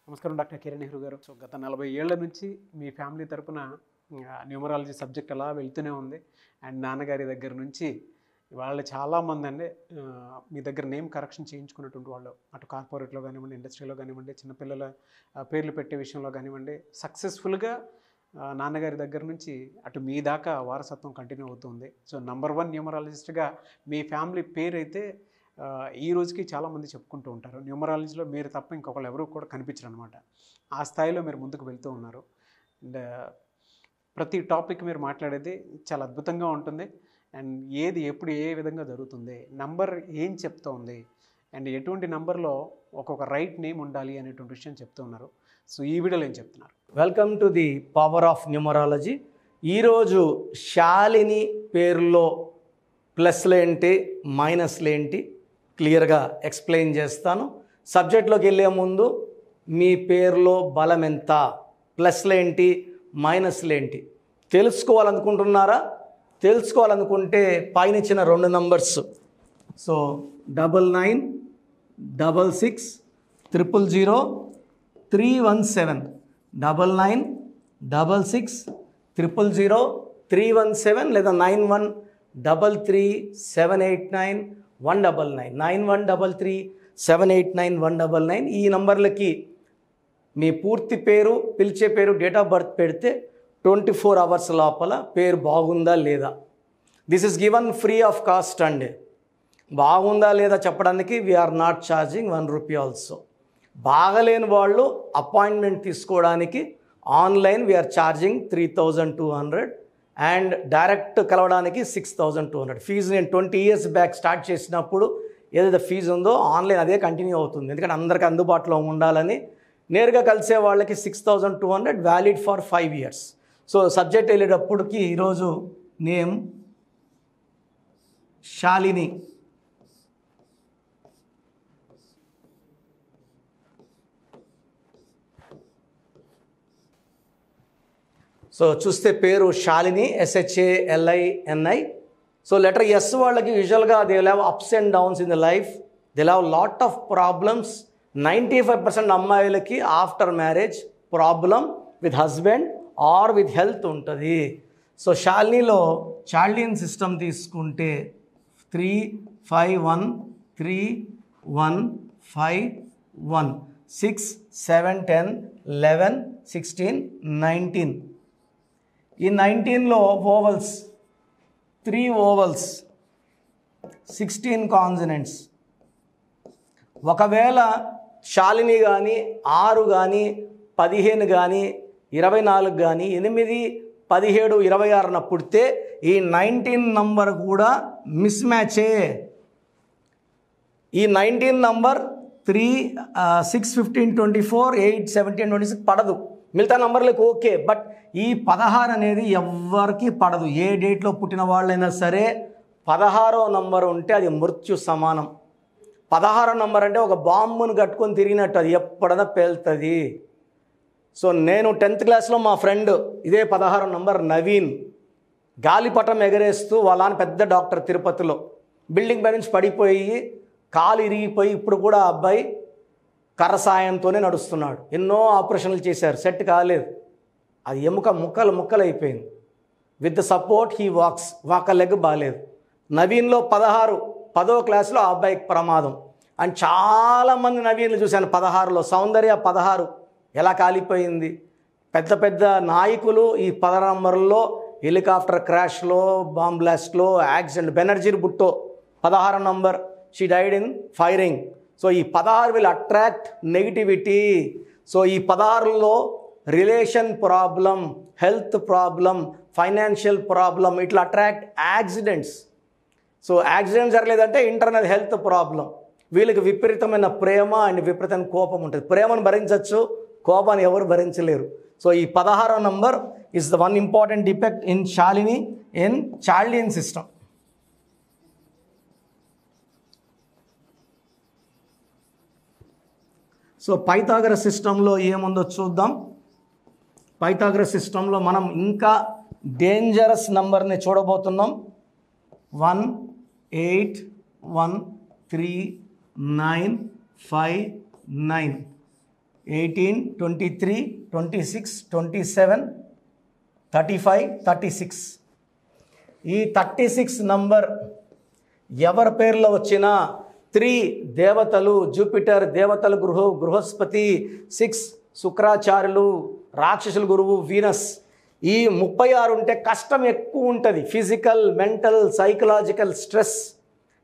నమస్కారం డాక్టర్ కిరణ్ నెహ్రూ గారు. సో గత 40 ఏళ్ల నుంచి మీ ఫ్యామిలీ తరపున న్యూమరాలజీ సబ్జెక్ట్ అలా వెళ్తూనే ఉంది. అండ్ నాన్నగారి దగ్గర నుంచి వాళ్ళు చాలామంది అండి మీ దగ్గర నేమ్ కరెక్షన్ చేయించుకున్నటువంటి వాళ్ళు, అటు కార్పొరేట్లో కానివ్వండి, ఇండస్ట్రీలో కానివ్వండి, చిన్నపిల్లల పేర్లు పెట్టే విషయంలో కానివ్వండి, సక్సెస్ఫుల్గా నాన్నగారి దగ్గర నుంచి అటు మీ దాకా వారసత్వం కంటిన్యూ అవుతుంది. సో #1 న్యూమరాలజిస్ట్గా మీ ఫ్యామిలీ పేరు అయితే ఈ రోజుకి చాలామంది చెప్పుకుంటూ ఉంటారు. న్యూమరాలజీలో మీరు తప్ప ఇంకొకళ్ళు ఎవరు కూడా కనిపించరు అనమాట. ఆ స్థాయిలో మీరు ముందుకు వెళ్తూ ఉన్నారు. అండ్ ప్రతి టాపిక్ మీరు మాట్లాడేది చాలా అద్భుతంగా ఉంటుంది. అండ్ ఏది ఎప్పుడు ఏ విధంగా జరుగుతుంది, నంబర్ ఏం చెప్తూ ఉంది, అండ్ ఎటువంటి నంబర్లో ఒక్కొక్క రైట్ నేమ్ ఉండాలి అనేటువంటి విషయం చెప్తూ ఉన్నారు. సో ఈ వీడియోలో ఏం చెప్తున్నారు? Welcome to the power of numerology. ఈరోజు శాలిని పేరులో ప్లస్లు ఏంటి, మైనస్లు ఏంటి క్లియర్గా ఎక్స్ప్లెయిన్ చేస్తాను. సబ్జెక్ట్లోకి వెళ్ళే ముందు మీ పేరులో బలం ఎంత, ప్లస్లు ఏంటి, మైనస్లు ఏంటి తెలుసుకోవాలనుకుంటున్నారా? తెలుసుకోవాలనుకుంటే పైన ఇచ్చిన 2 నంబర్స్, సో 99 66 000 317, 99 66 000 317 లేదా 9133 789 199, 9133 789 199. ఈ నంబర్లకి మీ పూర్తి పేరు, పిలిచే పేరు, డేట్ ఆఫ్ బర్త్ పెడితే 24 అవర్స్ లోపల పేరు బాగుందా లేదా, this is given free of cost అండి. బాగుందా లేదా చెప్పడానికి we are not charging 1 rupee also. బాగలేని వాళ్ళు అపాయింట్మెంట్ తీసుకోవడానికి online we are charging 3200 and direct కలవడానికి 6200. ఫీజు నేను 20 years బ్యాక్ స్టార్ట్ చేసినప్పుడు ఏదైతే ఫీజు ఉందో ఆన్లైన్ అదే కంటిన్యూ అవుతుంది. ఎందుకంటే అందరికీ అందుబాటులో ఉండాలని. నేరుగా కలిసే వాళ్ళకి 6200, valid for 5 years. So subject వెళ్ళేటప్పటికి ఈరోజు నేమ్ శాలిని. సో చూస్తే పేరు Shalini, SHALINI. So letter S వాళ్ళకి యూజువల్గా they will have ups and downs in the life, they will have lot of problems. 95% అమ్మాయిలకి after marriage problem with husband or with health ఉంటుంది. So శాలినిలో Chaldean system తీసుకుంటే 3 5 1 3 1 5 1 6 7 10 11 16 19. ఈ 19లో ovals 3 ovals 16 consonants. ఒకవేళ శాలిని కానీ 6 కానీ 15 కానీ 24 కానీ 8 17 26 పుడితే ఈ 19 నంబర్ కూడా మిస్ మ్యాచే. ఈ 19 నంబర్ 3 6 15 24 8 17 26 పడదు. మిగతా నంబర్లకు ఓకే, బట్ ఈ 16 అనేది ఎవ్వరికి పడదు. ఏ డేట్లో పుట్టిన వాళ్ళైనా సరే 16వ నంబర్ ఉంటే అది మృత్యు సమానం. 16వ నంబర్ అంటే ఒక బాంబును కట్టుకొని తిరిగినట్టు, అది ఎప్పుడైనా పేలుతుంది. సో నేను 10th క్లాస్లో మా ఫ్రెండ్ ఇదే 16వ నంబర్ నవీన్ గాలిపటం ఎగరేస్తూ వాళ్ళ పెద్ద డాక్టర్ తిరుపతిలో బిల్డింగ్ పై నుంచి పడిపోయి కాలు ఇరిగిపోయి ఇప్పుడు కూడా ఆ అబ్బాయి కర్ర సాయంతోనే నడుస్తున్నాడు. ఎన్నో ఆపరేషన్లు చేశారు, సెట్ కాలేదు. అది ఎముక ముక్కలు అయిపోయింది. With the support he walks, ఒక లెగ్ బాగాలేదు. నవీన్లో 16, 10వ క్లాస్లో ఆ అబ్బాయికి ప్రమాదం. అండ్ చాలామంది నవీన్లు చూశాను 16లో. సౌందర్య 16 ఎలా కాలిపోయింది. పెద్ద పెద్ద నాయకులు ఈ 16 నంబర్లో హెలికాప్టర్ క్రాష్లో, బాంబ్ బ్లాస్ట్లో, accident. Benazir Bhutto 16 number, she died in firing. So ఈ 16 విల్ అట్రాక్ట్ నెగిటివిటీ. సో ఈ 16లో relation problem, health problem, financial problem, ఇట్లా అట్రాక్ట్ యాక్సిడెంట్స్. సో యాక్సిడెంట్ జరగలేదంటే ఇంటర్నల్ హెల్త్ ప్రాబ్లం. వీళ్ళకి విపరీతమైన ప్రేమ అండ్ విపరీతమైన కోపం ఉంటుంది. ప్రేమను భరించవచ్చు, కోపాన్ని ఎవరు భరించలేరు. సో ఈ 16వ number is the one important defect in శాలిని in Chaldean system. So Pythagoras సిస్టంలో ఏముందో చూద్దాం. పైథాగరస్ సిస్టంలో మనం ఇంకా డేంజరస్ నంబర్ని చూడబోతున్నాం. 1 8 1 3 9 5 9. 18, 23, 26, 27, 35, 36. ఈ 36 నంబర్ ఎవరి పేర్లో వచ్చినా 3 దేవతలు జూపిటర్, దేవతల గురువు బృహస్పతి, 6 శుక్రాచార్యులు, రాక్షసుల గురువు వీనస్. ఈ 36 ఉంటే కష్టం ఎక్కువ ఉంటుంది. Physical, mental, psychological stress.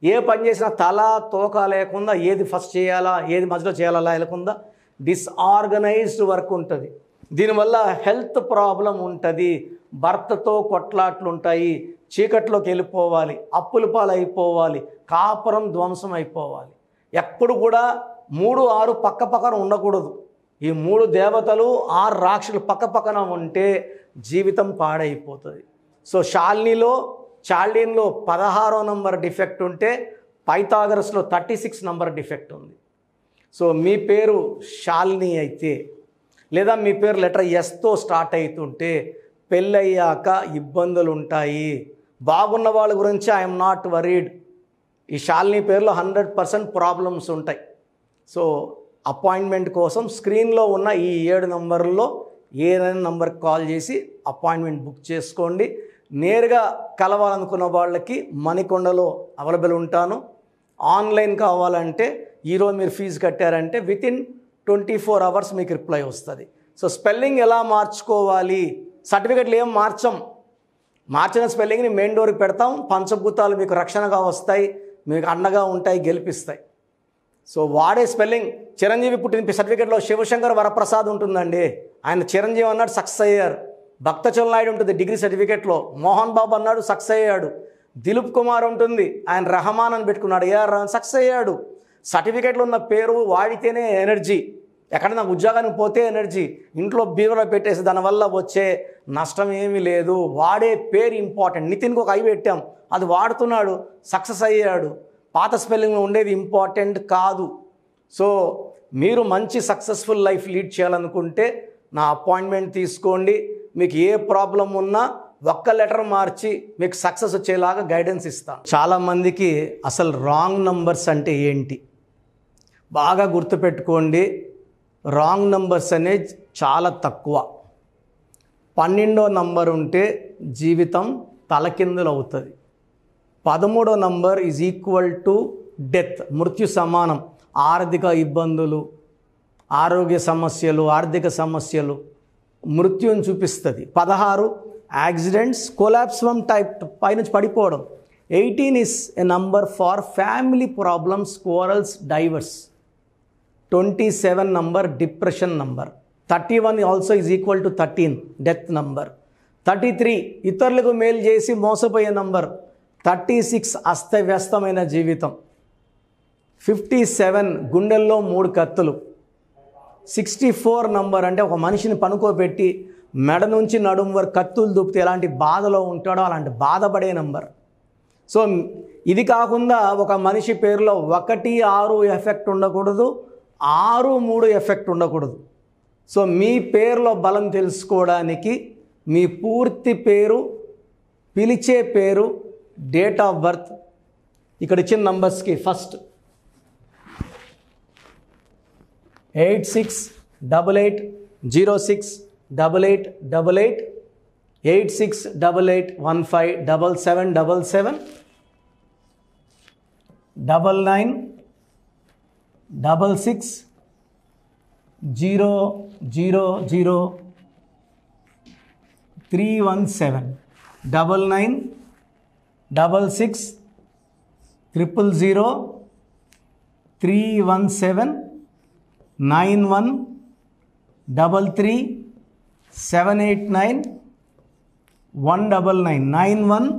ఏ పని చేసినా తల తోక లేకుండా, ఏది ఫస్ట్ చేయాలా ఏది మధ్యలో చేయాలా లేకుండా డిస్ఆర్గనైజ్డ్ వర్క్ ఉంటుంది. దీనివల్ల హెల్త్ ప్రాబ్లం ఉంటుంది, భర్తతో కొట్లాట్లు ఉంటాయి, చీకట్లోకి వెళ్ళిపోవాలి, అప్పుల పాలైపోవాలి, కాపురం ధ్వంసం అయిపోవాలి. ఎప్పుడు కూడా 3, 6 పక్క పక్కన ఉండకూడదు. ఈ 3 దేవతలు 6 రాక్షసులు పక్క పక్కన ఉంటే జీవితం పాడైపోతుంది. సో చార్లీన్లో 16వ నంబర్ డిఫెక్ట్ ఉంటే పైథాగరస్లో 36 నంబర్ డిఫెక్ట్ ఉంది. సో మీ పేరు శాలిని అయితే, లేదా మీ పేరు లెటర్ ఎస్తో స్టార్ట్ అవుతుంటే పెళ్ళయ్యాక ఇబ్బందులు ఉంటాయి. బాగున్న వాళ్ళ గురించి ఐఎమ్ నాట్ వరీడ్. ఈ శాలిని పేరులో 100% ప్రాబ్లమ్స్ ఉంటాయి. సో అపాయింట్మెంట్ కోసం స్క్రీన్లో ఉన్న ఈ 7 నంబర్లలో ఏదైనా నంబర్కి కాల్ చేసి అపాయింట్మెంట్ బుక్ చేసుకోండి. నేరుగా కలవాలనుకున్న వాళ్ళకి మణికొండలో అవైలబుల్ ఉంటాను. ఆన్లైన్ కావాలంటే ఈరోజు మీరు ఫీజు కట్టారంటే వితిన్ 24 అవర్స్ మీకు రిప్లై వస్తుంది. సో స్పెల్లింగ్ ఎలా మార్చుకోవాలి, సర్టిఫికెట్లు ఏం మార్చిన స్పెల్లింగ్ని మెయిన్ డోర్కి పెడతాం. పంచభూతాలు మీకు రక్షణగా వస్తాయి, మీకు అండగా ఉంటాయి, గెలిపిస్తాయి. సో వాడే స్పెల్లింగ్ చిరంజీవి పుట్టిన సర్టిఫికేట్లో శివశంకర్ వరప్రసాద్ ఉంటుందండి. ఆయన చిరంజీవి అన్నాడు, సక్సెస్ అయ్యారు. భక్తచల్ నాయుడు ఉంటుంది డిగ్రీ సర్టిఫికేట్లో, మోహన్ బాబు అన్నాడు, సక్సెస్ అయ్యాడు. దిలీప్ కుమార్ ఉంటుంది, ఆయన రెహమాన్ అని పెట్టుకున్నాడు, ఏఆర్ రెహమాన్, సక్సెస్ అయ్యాడు. సర్టిఫికేట్లో ఉన్న పేరు వాడితేనే ఎనర్జీ. ఎక్కడైనా ఉద్యోగానికి పోతే ఎనర్జీ, ఇంట్లో బీరులో పెట్టేసి దానివల్ల వచ్చే నష్టం ఏమీ లేదు. వాడే పేరు ఇంపార్టెంట్. నితిన్కి ఒక ఐ పెట్టాం, అది వాడుతున్నాడు, సక్సెస్ అయ్యాడు. పాత స్పెల్లింగ్లో ఉండేది ఇంపార్టెంట్ కాదు. సో మీరు మంచి సక్సెస్ఫుల్ లైఫ్ లీడ్ చేయాలనుకుంటే నా అపాయింట్మెంట్ తీసుకోండి. మీకు ఏ ప్రాబ్లం ఉన్నా ఒక్క లెటర్ మార్చి మీకు సక్సెస్ వచ్చేలాగా గైడెన్స్ ఇస్తాను. చాలామందికి అసలు రాంగ్ నంబర్స్ అంటే ఏంటి బాగా గుర్తుపెట్టుకోండి. రాంగ్ నంబర్స్ అనేది చాలా తక్కువ. 12వ నంబర్ ఉంటే జీవితం తలకిందులు అవుతుంది. 13వ number is equal to death, మృత్యు సమానం. ఆర్థిక ఇబ్బందులు, ఆరోగ్య సమస్యలు, ఆర్థిక సమస్యలు మృత్యుని చూపిస్తుంది. 16 యాక్సిడెంట్స్, కొలాప్స్ ఫ్రమ్ టైప్ పైనుంచి పడిపోవడం. 18 is a number far family problems, quarrels, divorce. 27 number depression number. 31 also is equal to 13 death number. 33 ఇతరులకు మేలు చేసి మోసపోయే నంబర్. 36 అస్తవ్యస్తమైన జీవితం. 57 గుండెల్లో 3 కత్తులు. 64 నంబర్ అంటే ఒక మనిషిని పనుకోబెట్టి మెడ నుంచి నడుము వరకు కత్తులు దూపితే ఎలాంటి బాధలో ఉంటాడో అలాంటి బాధపడే నంబర్. సో ఇది కాకుండా ఒక మనిషి పేరులో 1, 6 ఎఫెక్ట్ ఉండకూడదు, 6, 3 ఎఫెక్ట్ ఉండకూడదు. సో మీ పేరులో బలం తెలుసుకోవడానికి మీ పూర్తి పేరు, పిలిచే పేరు, డేట్ ఆఫ్ బర్త్, ఇక్కడ ఇచ్చిన నంబర్స్కి ఫస్ట్ 8688068888 8688157777 9966000317 9966000317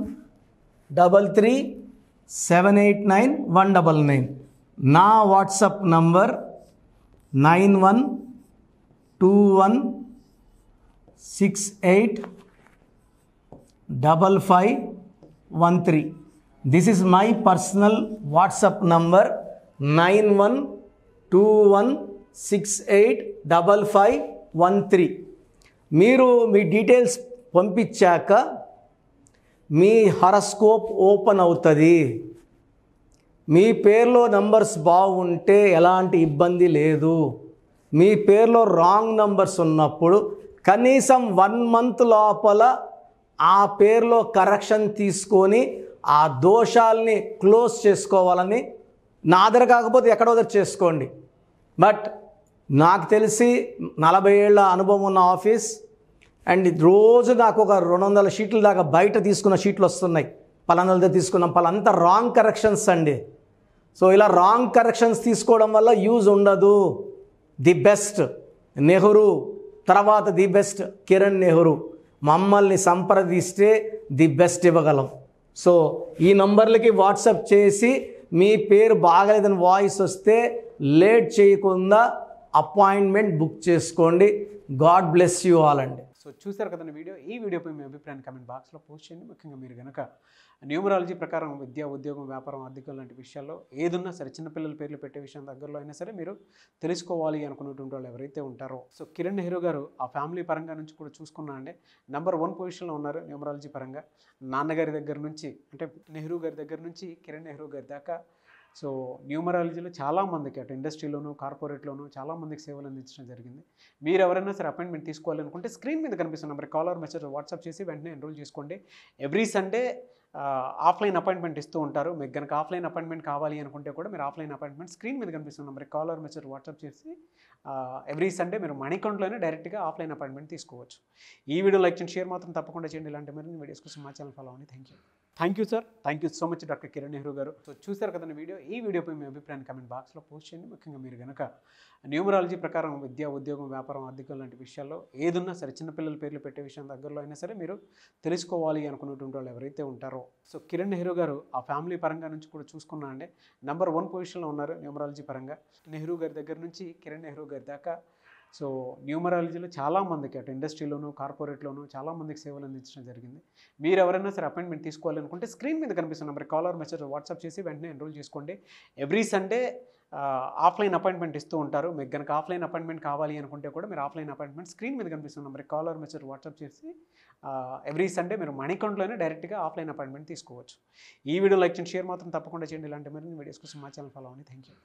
9133789199 నా WhatsApp number 9121685513. This is my personal WhatsApp number 9121685513. మీరు మీ డీటెయిల్స్ పంపించాక మీ హారోస్కోప్ ఓపెన్ అవుతుంది. మీ పేరులో నంబర్స్ బాగుంటే ఎలాంటి ఇబ్బంది లేదు. మీ పేరులో రాంగ్ నంబర్స్ ఉన్నప్పుడు కనీసం 1 month లోపల ఆ పేరులో కరెక్షన్ తీసుకొని ఆ దోషాలని క్లోజ్ చేసుకోవాలని, నా దగ్గర కాకపోతే ఎక్కడో దగ్గర చేసుకోండి. బట్ నాకు తెలిసి 40 ఏళ్ళ అనుభవం ఉన్న ఆఫీస్ అండ్ రోజు నాకు ఒక 200 షీట్ల దాకా బయట తీసుకున్న షీట్లు వస్తున్నాయి. పలానాలతో తీసుకున్నాం, పలానంతా రాంగ్ కరెక్షన్స్ అండి. సో ఇలా రాంగ్ కరెక్షన్స్ తీసుకోవడం వల్ల యూజ్ ఉండదు. ది బెస్ట్ నెహ్రూ, తర్వాత ది బెస్ట్ కిరణ్ నెహ్రూ, మమ్మల్ని సంప్రదిస్తే ది బెస్ట్ ఇవ్వగలం. సో ఈ నంబర్లకి వాట్సాప్ చేసి మీ పేరు బాగలేదని వాయిస్ వస్తే లేట్ చేయకుండా అపాయింట్మెంట్ బుక్ చేసుకోండి. గాడ్ బ్లెస్ యూ ఆల్ అండి. సో చూసారు కదండి వీడియో. ఈ వీడియోపై మీ అభిప్రాయాన్ని కామెంట్ బాక్స్లో పోస్ట్ చేయండి. ముఖ్యంగా మీరు కనుక న్యూమరాలజీ ప్రకారం విద్య, ఉద్యోగం, వ్యాపారం, ఆర్థికం లాంటి విషయాల్లో ఏదున్నా సరే, చిన్నపిల్లల పేర్లు పెట్టే విషయం దగ్గరలో అయినా సరే మీరు తెలుసుకోవాలి అనుకున్నటువంటి వాళ్ళు ఎవరైతే ఉంటారో, సో కిరణ్ నెహ్రూ గారు ఆ ఫ్యామిలీ పరంగా నుంచి కూడా చూసుకున్నా అండి నెంబర్ 1 పొజిషన్లో ఉన్నారు న్యూమరాలజీ పరంగా. నాన్నగారి దగ్గర నుంచి, అంటే నెహ్రూ గారి దగ్గర నుంచి కిరణ్ నెహ్రూ గారి దాకా సో న్యూమరాలజీలో చాలామందికి అటు ఇండస్ట్రీలోను, కార్పొరేట్లోను చాలామందికి సేవలు అందించడం జరిగింది. మీరు ఎవరైనా సరే అపాయింట్మెంట్ తీసుకోవాలనుకుంటే స్క్రీన్ మీద కనిపిస్తున్న నెంబర్ కాలర్ మెసేజ్ వాట్సాప్ చేసి వెంటనే ఎన్రోల్ చేసుకోండి. ఎవ్రీ సండే ఆఫ్లైన్ అపాయింట్మెంట్ ఇస్తూ ఉంటారు. మీకు కనుక ఆఫ్లైన్ అపాయింట్మెంట్ కావాలి అనుకుంటే కూడా మీరు ఆఫ్లైన్ అపాయింట్మెంట్ స్క్రీన్ మీద కనిపిస్తున్న నెంబర్ కాలర్ మెసేజ్ వాట్సాప్ చేసి ఎవ్రీ సండే మీరు మణికొండలోనే డైరెక్ట్గా ఆఫ్లైన్ అపాయింట్మెంట్ తీసుకోవచ్చు. ఈ వీడియో లైక్ చేయండి, షేర్ మాత్రం తప్పకుండా చేయండి. ఇలాంటి మరిన్ని వీడియోస్ కోసం మా ఛానల్ ఫాలో అవ్వండి. Thank you sir. Thank you so much doctor Kiran Nehru గారు. సో చూసారు కదండి వీడియో. ఈ వీడియోపై మీ అభిప్రాయాన్ని కామెంట్ బాక్స్లో పోస్ట్ చేయండి. ముఖ్యంగా మీరు కనుక న్యూమరాలజీ ప్రకారం విద్య, ఉద్యోగం, వ్యాపారం, ఆర్థికం లాంటి విషయాల్లో ఏదున్నా సరే, చిన్నపిల్లల పేర్లు పెట్టే విషయం దగ్గరలో అయినా సరే మీరు తెలుసుకోవాలి అనుకున్నటువంటి వాళ్ళు ఎవరైతే ఉంటారో, సో కిరణ్ నెహ్రూ గారు ఆ ఫ్యామిలీ పరంగా నుంచి కూడా చూసుకున్నా అండి నెంబర్ 1 పొజిషన్లో ఉన్నారు న్యూమరాలజీ పరంగా. నెహ్రూ గారి దగ్గర నుంచి కిరణ్ నెహ్రూ గారి దాకా సో న్యూమరాలజీలో చాలామందికి అటు ఇండస్ట్రీలోను, కార్పొరేట్లోను చాలామందికి సేవలు అందించడం జరిగింది. మీరు ఎవరైనా సరే అపాయింట్మెంట్ తీసుకోవాలనుకుంటే స్క్రీన్ మీద కనిపిస్తున్న నెంబర్ కాలర్ మెసేజ్ వాట్సాప్ చేసి వెంటనే ఎన్రోల్ చేసుకోండి. ఎవ్రీ సండే ఆఫ్లైన్ అపాయింట్మెంట్ ఇస్తూ ఉంటారు. మీకు కనుక ఆఫ్లైన్ అపాయింట్మెంట్ కావాలి అనుకుంటే కూడా మీరు ఆఫ్లైన్ అపాయింట్మెంట్ స్క్రీన్ మీద కనిపిస్తున్న నెంబర్ కాలర్ మెసేజ్ వాట్సాప్ చేసి ఎవ్రీ సండే మీరు మణికొండలోనే డైరెక్ట్గా ఆఫ్లైన్ అపాయింట్మెంట్ తీసుకోవచ్చు. ఈ వీడియో లైక్ చేయండి, షేర్ మాత్రం తప్పకుండా చేయండి. ఇలాంటి మరిన్ని వీడియోస్ కోసం మా ఛానల్ ఫాలో అవ్వండి. Thank you.